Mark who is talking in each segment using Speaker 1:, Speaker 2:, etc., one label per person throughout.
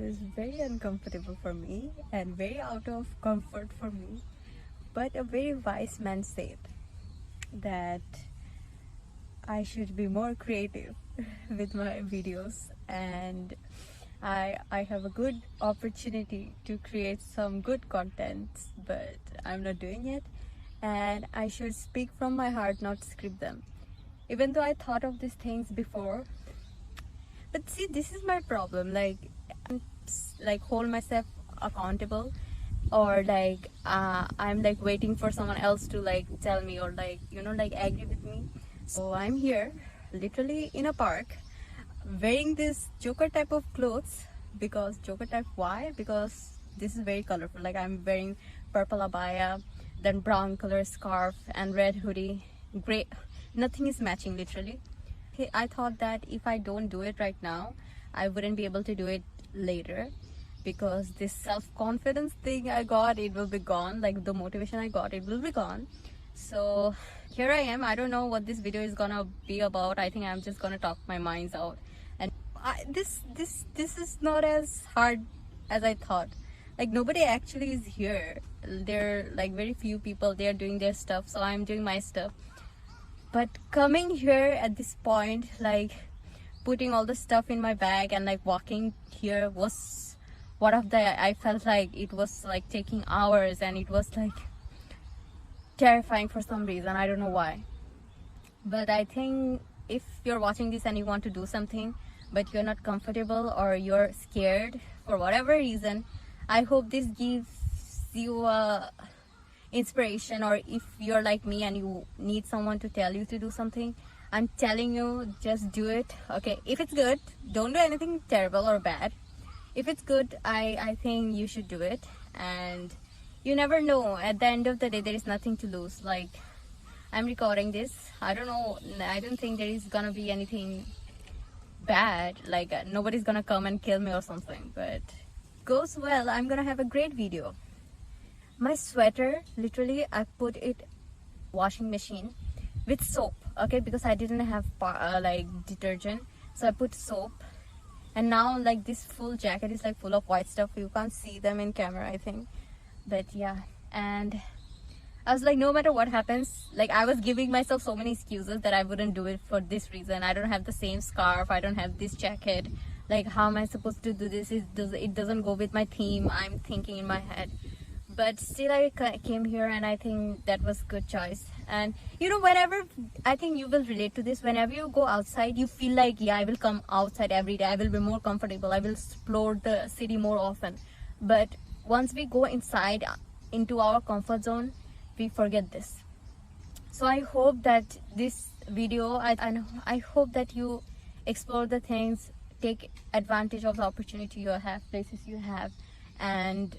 Speaker 1: is very uncomfortable for me and very out of comfort for me. But a very wise man said that I should be more creative with my videos, and I have a good opportunity to create some good content, but I'm not doing it. And I should speak from my heart, not script them. Even though I thought of these things before, but see, this is my problem. Like hold myself accountable, or I'm like waiting for someone else to like tell me, or like like agree with me. So I'm here literally in a park wearing this Joker type of clothes. Because Joker type, why? Because this is very colorful. Like I'm wearing purple abaya, then brown color scarf and red hoodie, gray. Nothing is matching literally. I thought that if I don't do it right now, I wouldn't be able to do it later, because this self-confidence thing I got, it will be gone. Like the motivation I got, it will be gone. So here I am. I don't know what this video is gonna be about. I think I'm just gonna talk my minds out. And this is not as hard as I thought. Like nobody actually is here. There are like very few people. They are doing their stuff, so I'm doing my stuff. But coming here at this point, like putting all the stuff in my bag and like walking here was one of the, I felt like it was like taking hours, and it was like terrifying for some reason. I don't know why. But I think if you're watching this and you want to do something but you're not comfortable, or you're scared for whatever reason, I hope this gives you a inspiration. Or if you're like me and you need someone to tell you to do something, I'm telling you, just do it. Okay, if it's good, don't do anything terrible or bad. If it's good, I think you should do it. And you never know, at the end of the day there is nothing to lose. Like I'm recording this, I don't know, I don't think there is gonna be anything bad. Like nobody's gonna come and kill me or something. But goes well, I'm gonna have a great video. My sweater, literally I put it washing machine with soap, okay, because I didn't have like detergent, so I put soap. And now like this full jacket is like full of white stuff. You can't see them in camera, I think, but yeah. And I was like, no matter what happens, like I was giving myself so many excuses that I wouldn't do it for this reason. I don't have the same scarf, I don't have this jacket, like how am I supposed to do this? It doesn't go with my theme, I'm thinking in my head. But still I came here, and I think that was good choice. And whenever, I think you will relate to this, whenever you go outside you feel like, yeah, I will come outside every day, I will be more comfortable, I will explore the city more often. But once we go inside into our comfort zone, we forget this. So I hope that this video, I hope that you explore the things, take advantage of the opportunity you have, places you have, and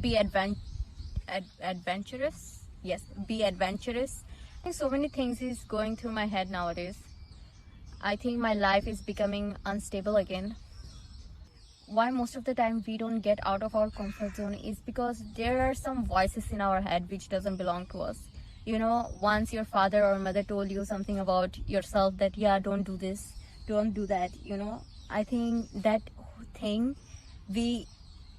Speaker 1: be adventurous. Yes, be adventurous. I think so many things is going through my head nowadays. I think my life is becoming unstable again. Why most of the time we don't get out of our comfort zone is because there are some voices in our head which doesn't belong to us. Once your father or mother told you something about yourself, that yeah, don't do this, don't do that. I think that thing, we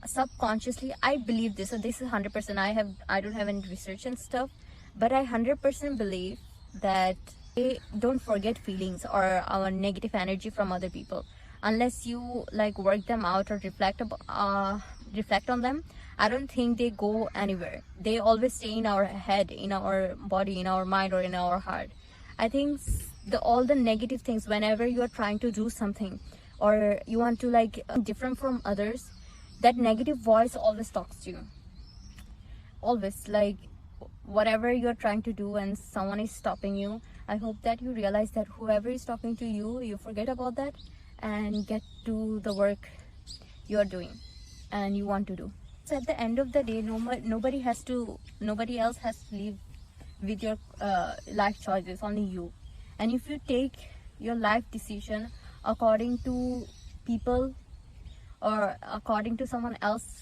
Speaker 1: subconsciously, I believe this, so this is 100%, I don't have any research and stuff, but I 100% believe that we don't forget feelings or our negative energy from other people unless you like work them out or reflect on them. I don't think they go anywhere. They always stay in our head, in our body, in our mind, or in our heart. I think all the negative things, whenever you are trying to do something or you want to like different from others, that negative voice always talks to you. Always, like whatever you're trying to do and someone is stopping you, I hope that you realize that whoever is talking to you, you forget about that and get to the work you're doing and you want to do. So at the end of the day, nobody else has to live with your life choices, only you. And if you take your life decision according to people or according to someone else,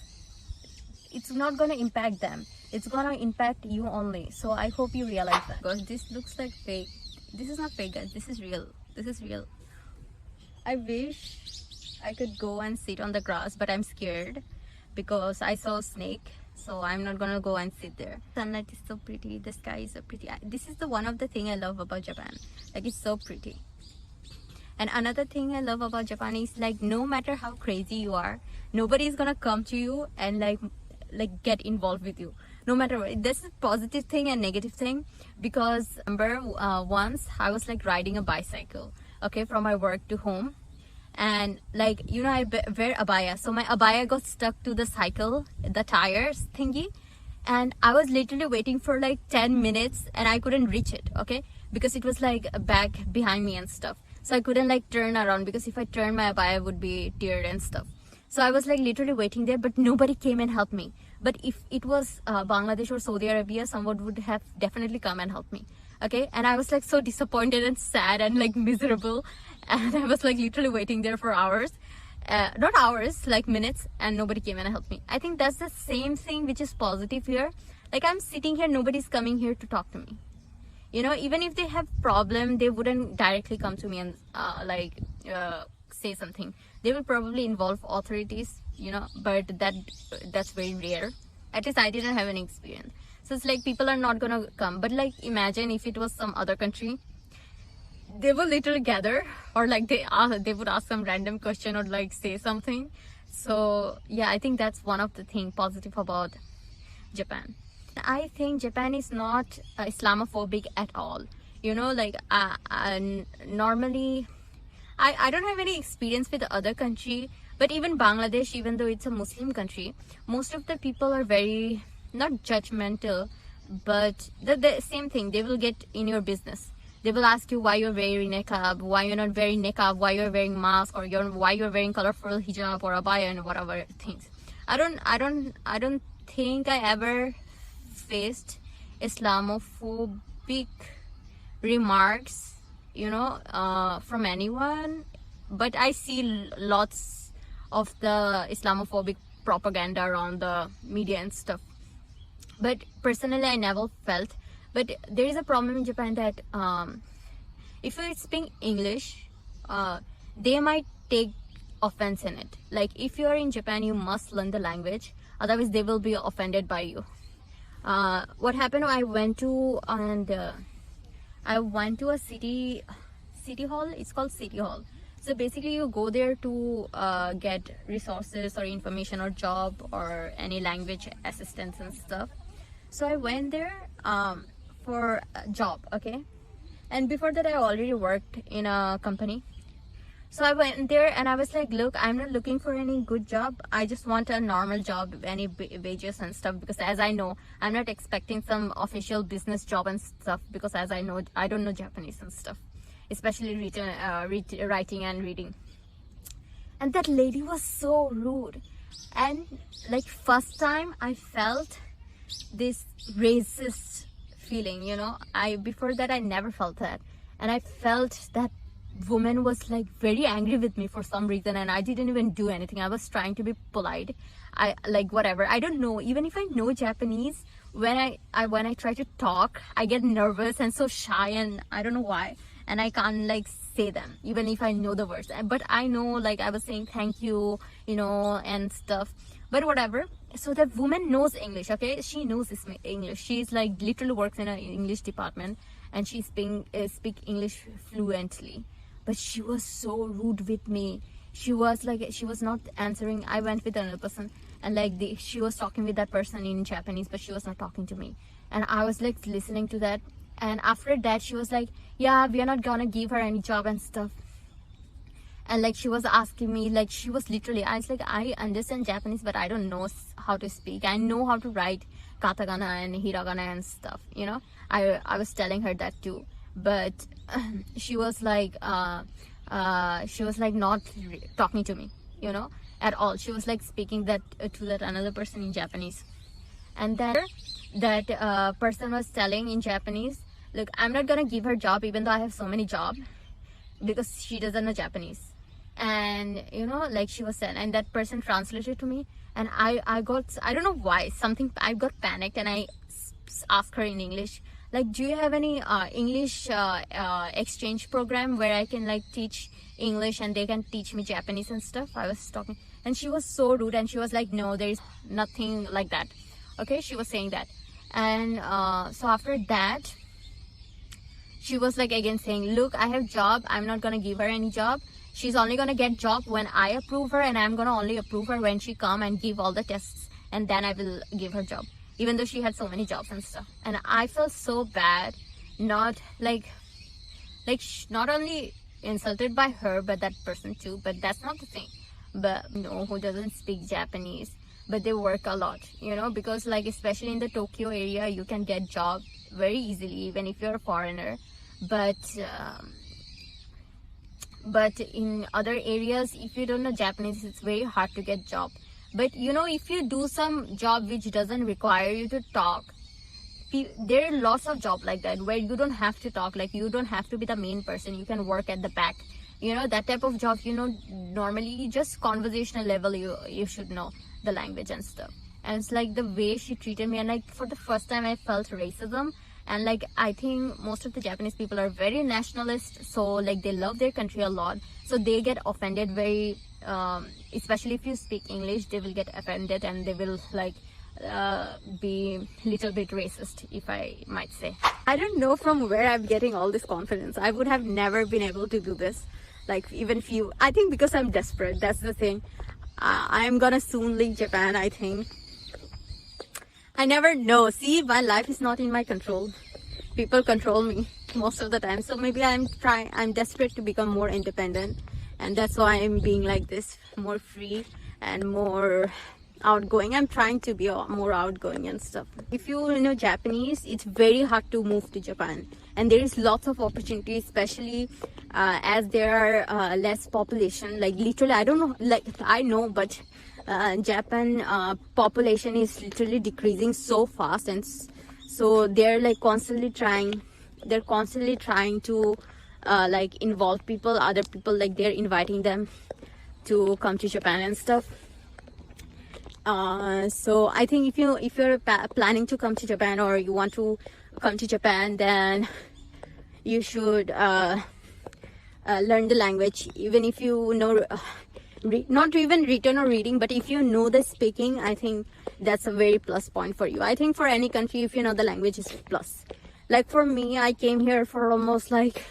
Speaker 1: it's not going to impact them, it's going to impact you only. So I hope you realize that. Because this looks like fake. This is not fake, guys, this is real. I wish I could go and sit on the grass, but I'm scared because I saw a snake. So I'm not gonna go and sit there. Sunlight is so pretty. The sky is so pretty. This is the one of the thing I love about Japan. Like, it's so pretty. And another thing I love about Japan is, like, no matter how crazy you are, nobody is gonna come to you and like get involved with you. No matter what. This is positive thing and negative thing, because remember once I was like riding a bicycle, okay, from my work to home, and like, you know, I wear abaya, so my abaya got stuck to the cycle, the tires thingy, and I was literally waiting for like 10 minutes and I couldn't reach it, okay, because it was like back behind me and stuff. So I couldn't like turn around, because if I turn, my abaya would be teared and stuff. So I was like literally waiting there, but nobody came and helped me. But if it was Bangladesh or Saudi Arabia, someone would have definitely come and helped me, okay. And I was like so disappointed and sad and like miserable, and I was like literally waiting there for hours, not hours, like minutes, and nobody came and helped me. I think that's the same thing which is positive here. Like, I'm sitting here, nobody's coming here to talk to me, you know. Even if they have problem, they wouldn't directly come to me and say something. They will probably involve authorities, you know, but that's very rare. At least I didn't have any experience. So it's like people are not gonna come. But like, imagine if it was some other country, they will literally gather, or like they would ask some random question or like say something. So yeah, I think that's one of the thing positive about Japan. I think Japan is not Islamophobic at all, you know. Like, normally I don't have any experience with the other country, but even Bangladesh, even though it's a Muslim country, most of the people are very, not judgmental, but the same thing, they will get in your business. They will ask you why you're wearing niqab, why you're not wearing niqab, why you're wearing mask, or why you're wearing colorful hijab or abaya and whatever things. I don't think I ever faced Islamophobic remarks, you know, from anyone, but I see lots of the Islamophobic propaganda around the media and stuff. But personally, I never felt. But there is a problem in Japan that if you speak English, they might take offense in it. Like, if you are in Japan, you must learn the language, otherwise they will be offended by you. What happened, I went to a city hall. It's called city hall. So basically you go there to get resources or information or job or any language assistance and stuff. So I went there for a job, okay. And before that, I already worked in a company. So I went there and I was like, look, I'm not looking for any good job. I just want a normal job, any wages and stuff, because as I know, I'm not expecting some official business job and stuff, because as I know, I don't know Japanese and stuff, especially writing and reading. And that lady was so rude. And like, first time I felt this racist feeling, you know. Before that, I never felt that. And I felt that woman was like very angry with me for some reason, and I didn't even do anything. I was trying to be polite. I like, whatever, I don't know, even if I know Japanese, when I try to talk, I get nervous and so shy, and I don't know why, and I can't like say them even if I know the words. But I know, like, I was saying thank you, you know, and stuff, but whatever. So that woman knows English, okay, she knows English. She's like literally works in an English department, and she speak English fluently. But she was so rude with me. She was not answering. I went with another person, and like she was talking with that person in Japanese, but she was not talking to me. And I was like listening to that. And after that, she was like, yeah, we are not gonna give her any job and stuff. And like, she was asking me, like, she was literally, I was like, I understand Japanese, but I don't know how to speak. I know how to write katakana and hiragana and stuff, you know. I was telling her that too. But she was like not talking to me, you know, at all. She was like speaking that to that another person in Japanese. And then that person was telling in Japanese, look, I'm not gonna give her job even though I have so many jobs, because she doesn't know Japanese. And you know, like, she was saying, and that person translated to me, and I don't know why, I got panicked, and I asked her in English, like, do you have any English exchange program where I can like teach English and they can teach me Japanese and stuff? I was talking, and she was so rude, and she was like, no, there is nothing like that. Okay, she was saying that. And so after that, she was like again saying, look, I have job, I'm not gonna give her any job. She's only gonna get job when I approve her, and I'm gonna only approve her when she come and give all the tests, and then I will give her job, even though she had so many jobs and stuff. And I felt so bad, not not only insulted by her but that person too. But that's not the thing. But no, who doesn't speak Japanese, but they work a lot, you know, because like especially in the Tokyo area, you can get job very easily even if you're a foreigner. But in other areas, if you don't know Japanese, it's very hard to get job. But you know, if you do some job which doesn't require you to talk, there are lots of job like that where you don't have to talk, like you don't have to be the main person, you can work at the back, you know, that type of job. You know, normally just conversational level, you should know the language and stuff. And it's like the way she treated me, and like for the first time I felt racism. And like I think most of the Japanese people are very nationalist, so like they love their country a lot, so they get offended very especially if you speak English, they will get offended, and they will like be little bit racist, if I might say. I don't know from where I'm getting all this confidence. I would have never been able to do this, like even few. I think because I'm desperate, that's the thing. I'm gonna soon leave Japan, I think. I never know. See, my life is not in my control. People control me most of the time. So maybe I'm desperate to become more independent, and that's why I'm being like this, more free and more outgoing. I'm trying to be more outgoing and stuff. If you know Japanese, it's very hard to move to Japan, and there is lots of opportunities, especially as there are less population. Like literally, I don't know, like I know, but Japan population is literally decreasing so fast, and so they're like constantly trying to like involve people, other people, like they're inviting them to come to Japan and stuff. So I think if you're planning to come to Japan, or you want to come to Japan, then you should learn the language, even if you know not even written or reading, but if you know the speaking, I think that's a very plus point for you. I think for any country, if you know the language, is plus. Like for me, I came here for almost like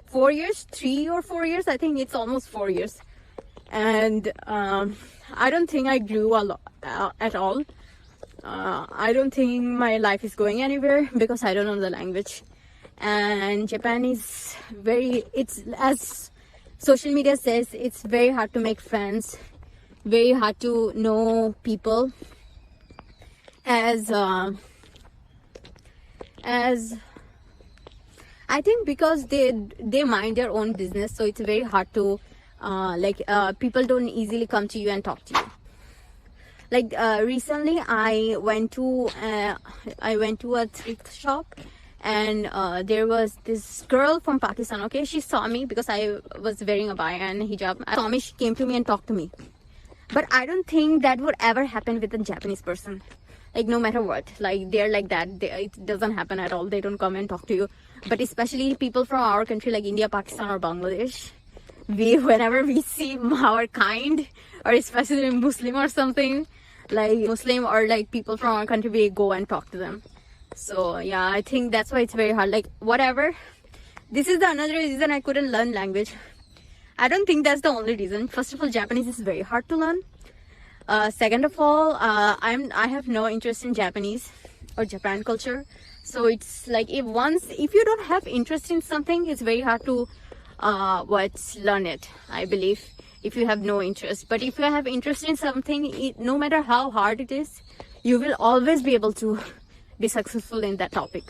Speaker 1: 4 years, 3 or 4 years. I think it's almost 4 years, and I don't think I grew a lot at all. I don't think my life is going anywhere because I don't know the language. And Japan is it's as social media says, it's very hard to make friends, very hard to know people, as I think because they mind their own business, so it's very hard to people don't easily come to you and talk to you. Like recently I went to a thrift shop, and there was this girl from Pakistan. Okay, she saw me because I was wearing a baya and hijab. She saw me, she came to me and talked to me. But I don't think that would ever happen with a Japanese person. Like no matter what, like they're like that. It doesn't happen at all. They don't come and talk to you. But especially people from our country, like India, Pakistan, or Bangladesh, whenever we see our kind, or especially Muslim or something, like Muslim or like people from our country, we go and talk to them. So yeah, I think that's why it's very hard. Like whatever, this is the another reason I couldn't learn language. I don't think that's the only reason. First of all, Japanese is very hard to learn. Second of all, I have no interest in Japanese or Japan culture. So it's like if you don't have interest in something, it's very hard to learn it, I believe, if you have no interest. But if you have interest in something, no matter how hard it is, you will always be able to be successful in that topic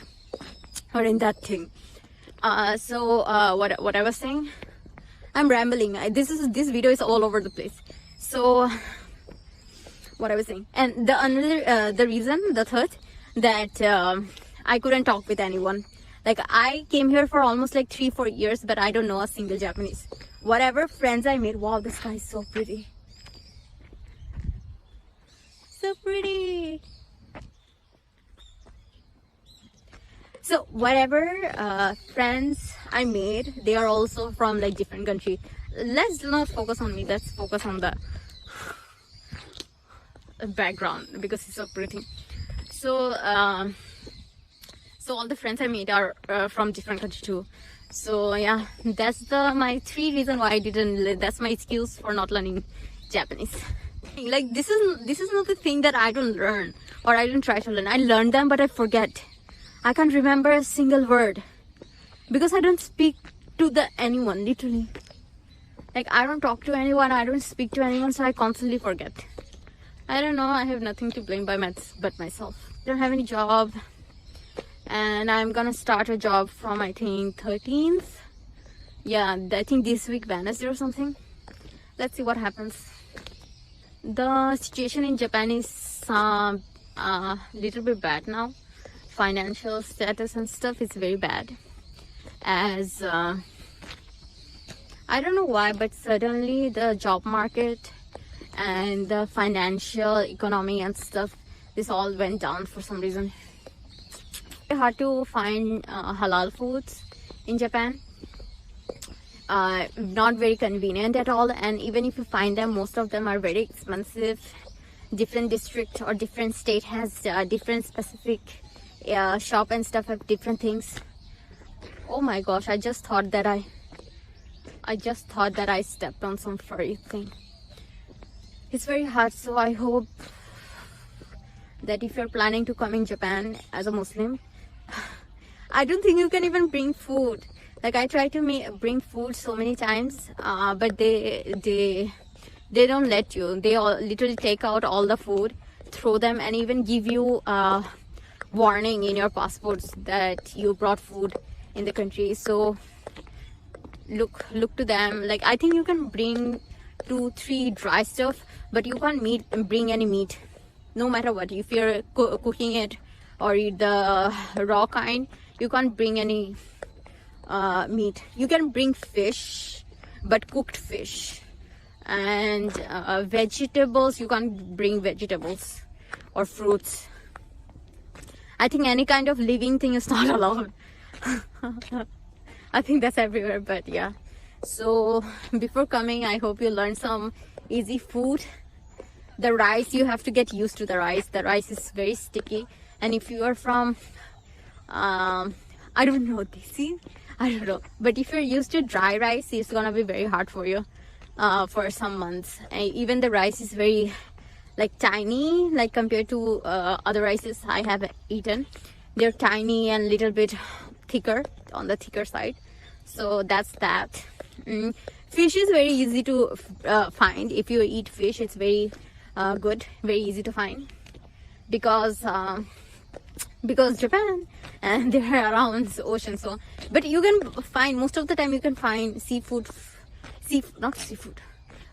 Speaker 1: or in that thing. What I was saying, I'm rambling. This video is all over the place. So what I was saying, and the third, that I couldn't talk with anyone. Like I came here for almost like 3-4 years, but I don't know a single Japanese. Whatever friends I made, wow, this guy is so pretty. So pretty. So whatever friends I made, they are also from like different country. Let's not focus on me, let's focus on the background because it's so pretty. So so all the friends I made are from different country too. So yeah, that's my 3 reason why I didn't. That's my excuse for not learning Japanese. Like this is not the thing that I don't learn or I don't try to learn. I learn them, but I forget. I can't remember a single word because I don't speak to anyone, literally. Like I don't talk to anyone, I don't speak to anyone, so I constantly forget. I don't know, I have nothing to blame but myself. I don't have any job, and I'm gonna start a job from I think 13th. Yeah, I think this week Wednesday or something. Let's see what happens. The situation in Japan is little bit bad now. Financial status and stuff is very bad, as I don't know why, but suddenly the job market and the financial economy and stuff, this all went down for some reason. It's hard to find halal foods in Japan. Not very convenient at all, and even if you find them, most of them are very expensive. Different district or different state has different specific shop and stuff have different things. Oh my gosh, I just thought that I stepped on some furry thing. It's very hard, so I hope that if you're planning to come in Japan as a Muslim, I don't think you can even bring food. Like I try to bring food so many times, but they don't let you. They all literally take out all the food, throw them, and even give you warning in your passports that you brought food in the country. So look to them. Like I think you can bring 2-3 dry stuff, but you can't bring any meat, no matter what. If you're cooking it or the raw kind, you can't bring any meat. You can bring fish, but cooked fish. And vegetables, you can't bring vegetables or fruits. I think any kind of living thing is not allowed. I think that's everywhere, but yeah. So before coming, I hope you learn some easy food. The rice, you have to get used to the rice. The rice is very sticky, and if you are from I don't know, I don't know, but if you're used to dry rice, it's gonna be very hard for you for some months. And even the rice is very like tiny, like compared to other rices I have eaten. They're tiny and little bit thicker, on the thicker side. So that's that. Fish is very easy to find. If you eat fish, it's very good, very easy to find, because Japan and they're around the ocean. So but you can find, most of the time you can find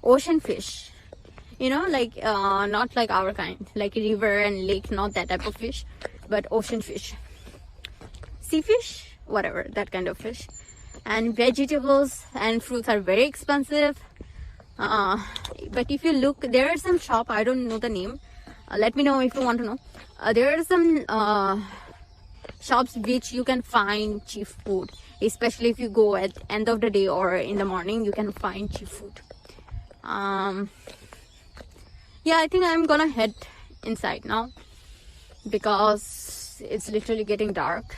Speaker 1: ocean fish, you know, like not like our kind, like river and lake, not that type of fish, but ocean fish, sea fish, whatever, that kind of fish. And vegetables and fruits are very expensive, but if you look, there are some shop, I don't know the name, let me know if you want to know. There are some shops which you can find cheap food, especially if you go at end of the day or in the morning, you can find cheap food. Yeah, I think I'm gonna head inside now because it's literally getting dark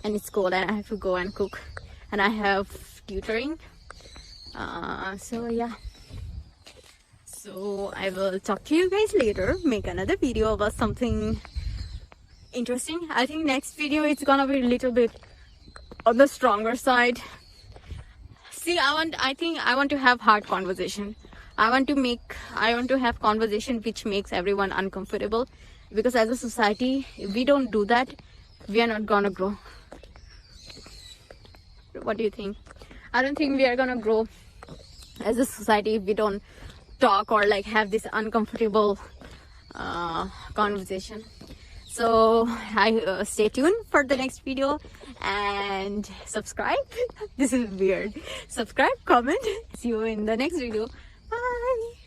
Speaker 1: and it's cold, and I have to go and cook, and I have tutoring. So yeah, so I will talk to you guys later, make another video about something interesting. I think next video it's gonna be a little bit on the stronger side. See, I think I want to have hard conversation. I want to have conversation which makes everyone uncomfortable, because as a society, if we don't do that, we are not gonna grow. What do you think? I don't think we are gonna grow as a society if we don't talk or like have this uncomfortable conversation. So I stay tuned for the next video and subscribe. This is weird. Subscribe, comment. See you in the next video. Bye.